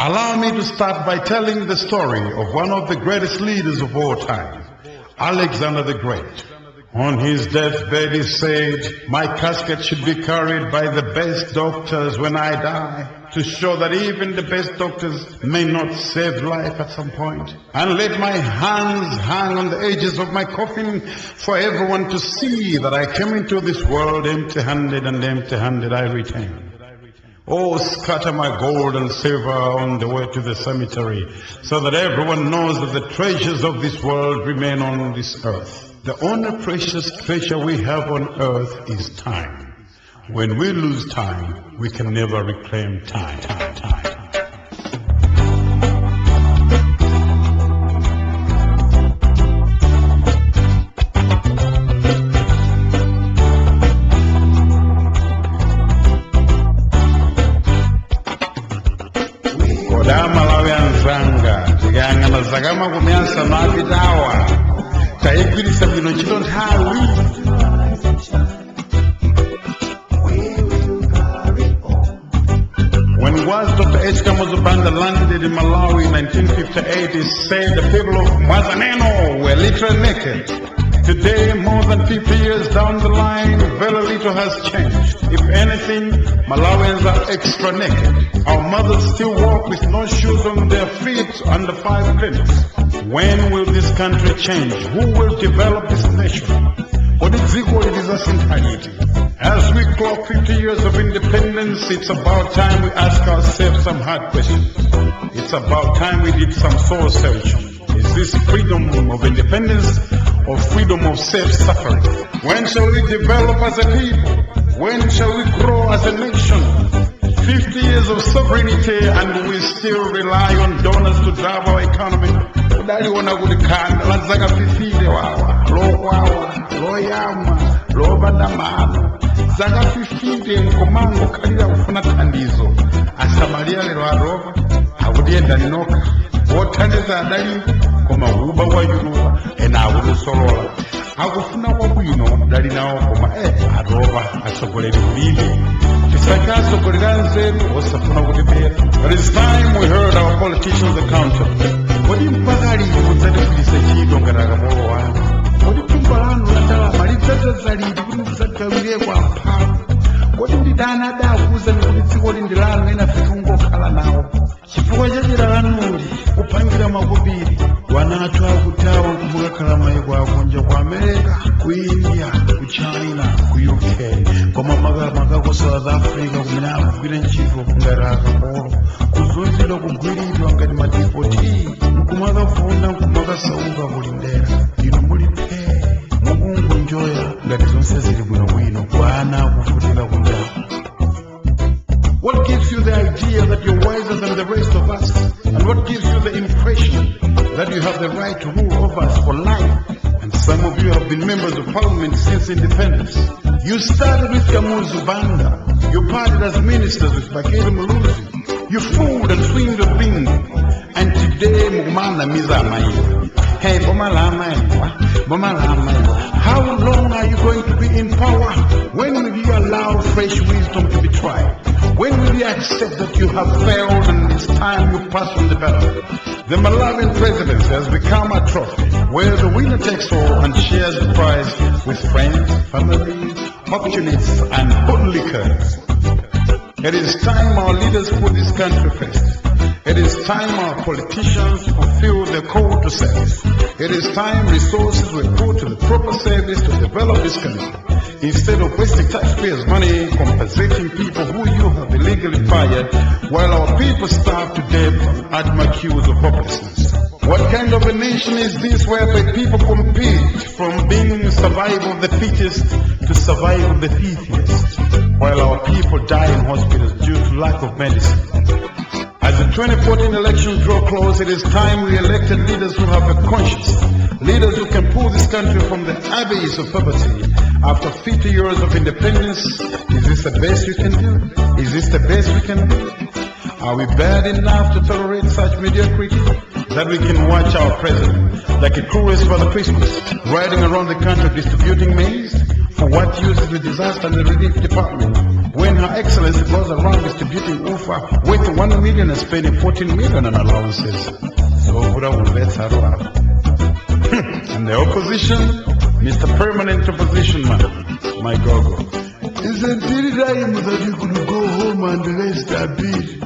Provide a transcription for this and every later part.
Allow me to start by telling the story of one of the greatest leaders of all time, Alexander the Great. On his deathbed he said, "My casket should be carried by the best doctors when I die, to show that even the best doctors may not save life at some point. And let my hands hang on the edges of my coffin for everyone to see that I came into this world empty-handed, and empty-handed I return. Oh, scatter my gold and silver on the way to the cemetery, so that everyone knows that the treasures of this world remain on this earth. The only precious treasure we have on earth is time. When we lose time, we can never reclaim time. Malawian Zanga, Tiganga Zagama Gumiansa Mavitawa, Taikiri Sabino Chidon Hawi. When was Dr. Lucius Banda landed in Malawi in 1958, he said the people of Mazaneno were literally naked. Today, more than 50 years down the line, very little has changed. If anything, Malawians are extra naked. Our mothers still walk with no shoes on their feet under 5 clinics. When will this country change? Who will develop this nation? What is equal in this entirety? As we clock 50 years of independence, it's about time we ask ourselves some hard questions. It's about time we did some soul searching. Is this freedom of independence or freedom of self-suffering? When shall we develop as a people? When shall we grow as a nation? 50 years of sovereignty and we still rely on donors to drive our economy. Udaliona kulikanda lazaka fifide wawa lokwawa loyama lobandamano zaka 50 nkomango kalira kufuna thandizo asamalia lero aroba akutienda ninoka wothandiza adali koma uba wa yuruba ena akulusolola akufuna kwabwino dali nawo koma aroba asogoleri ulili tisakasogolera nzeru osafuna kutipera. But it's time we heard our politicians accountable. Kodi mpaka lino mudzatipulisa chito ngataka molo wanu? Kodi tumbo lanu ladalama lidzadzadzalidi kuti mudzagawire kwa mphamvu? Kodi ndidani adakuza kuti dziko lindi lanu ena fikungokhala nawo? Chifukwa chachira lanuli kupangira makobiri wana athu akutawa kumukakhala mayiko akunja ku America, ku India, ku China, ku UK, koma makako South Africa kumene akugwira ntchito ngati akapolo kuzunzidwa kugwiridwa ngati madipoti kumakafuna kumakasauka kulindera inu mulipe mukungonjoya ngati zonse zili bwinobwino kwana kufutira kunjako. What gives you the idea that you're wiser than the rest of us? And what gives you the impression that you have the right to rule over us for life? And some of you have been members of parliament since independence. You started with Lucius Banda. You parted as ministers with Lucius. You fooled and swindled Bingo. And today, Mugmana Mizamai. Hey, how long are you going to be in power? When will you allow fresh wisdom to be tried? When will you accept that you have failed and it's time you pass on the ballot? The Malawian presidency has become a trophy where the winner takes all and shares the prize with friends, family, opportunists, and bootlickers. It is time our leaders put this country first. It is time our politicians fulfill their call to service. It is time resources were put to the proper service to develop this country, instead of wasting taxpayers' money compensating people who you have illegally fired, while our people starve to death on adamant queues of hopelessness. What kind of a nation is this whereby people compete from being survival of the fittest to survival of the fittest, while our people die in hospitals due to lack of medicine? As the 2014 elections draw close, it is time we elected leaders who have a conscience, leaders who can pull this country from the abyss of poverty. After 50 years of independence, is this the best we can do? Is this the best we can do? Are we bad enough to tolerate such mediocrity that we can watch our president, like a tourist for the Christmas, riding around the country distributing maize? For what use is the disaster and the relief department when when Her Excellency goes around distributing offer worth 1 million and spending 14 million on allowances. So let's have and the opposition, Mr. Permanent Opposition Man, my gogo. Isn't it time that you could go home and rest a bit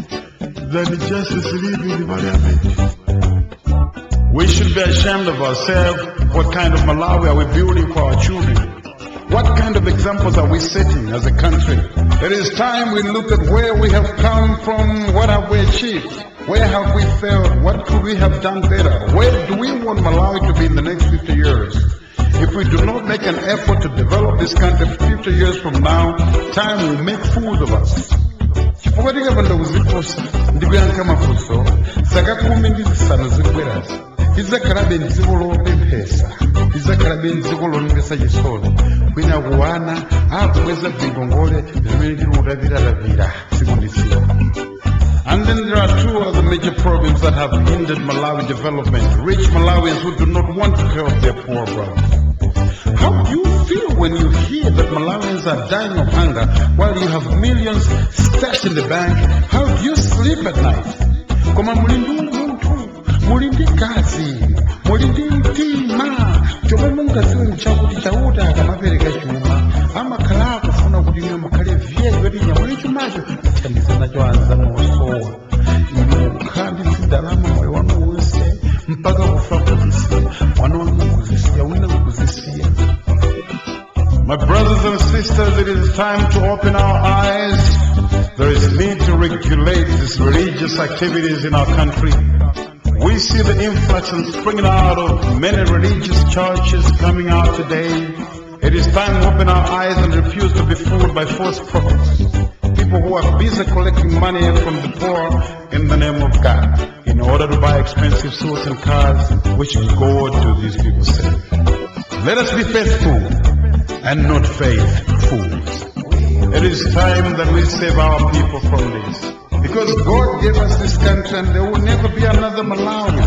than just sleep in Parliament? We should be ashamed of ourselves. What kind of Malawi are we building for our children? What kind of examples are we setting as a country? It is time we look at where we have come from, what have we achieved, where have we failed, what could we have done better, where do we want Malawi to be in the next 50 years? If we do not make an effort to develop this country 50 years from now, time will make fools of us. Chifukwatika panda kuzikosa ndikuyankha mafunso zaka 10 ndi zisanu zikubwerazi izakhalabe mdziko lopemphesa, izakhalabe mdziko lonongesa chisoni, kwina kuwana akubweza bzingongole zimene tilutapita tsiku ndi tsiku. And then there are two other major problems that have hindered Malawi development. Rich Malawians who do not want to help their poor brothers. How do you feel when you hear that Malawians are dying of hunger while you have millions stashed in the bank? How do you sleep at night? Koma mulindi umuntu, mulindi kazi, mulindi mtima, chomwe mungaziwe mchakuti chauta akamapereka chuma, amakhala akufuna kuti ine mukhale vyezi kuti nyamuli chumacho thandiza nacho anza mosowa. Ine kukhala ndi zidalama moyo wanu wonse mpaka kufa kuzisiya, mwana wanu kuzisiya, wina kuzisiya. My brothers and sisters, it is time to open our eyes. There is need to regulate these religious activities in our country. We see the influx and springing out of many religious churches coming out today. It is time to open our eyes and refuse to be fooled by false prophets. People who are busy collecting money from the poor in the name of God in order to buy expensive suits and cars, which God do these people say. Let us be faithful and not faithfuls. It is time that we save our people from this. Because God gave us this country and there will never be another Malawi.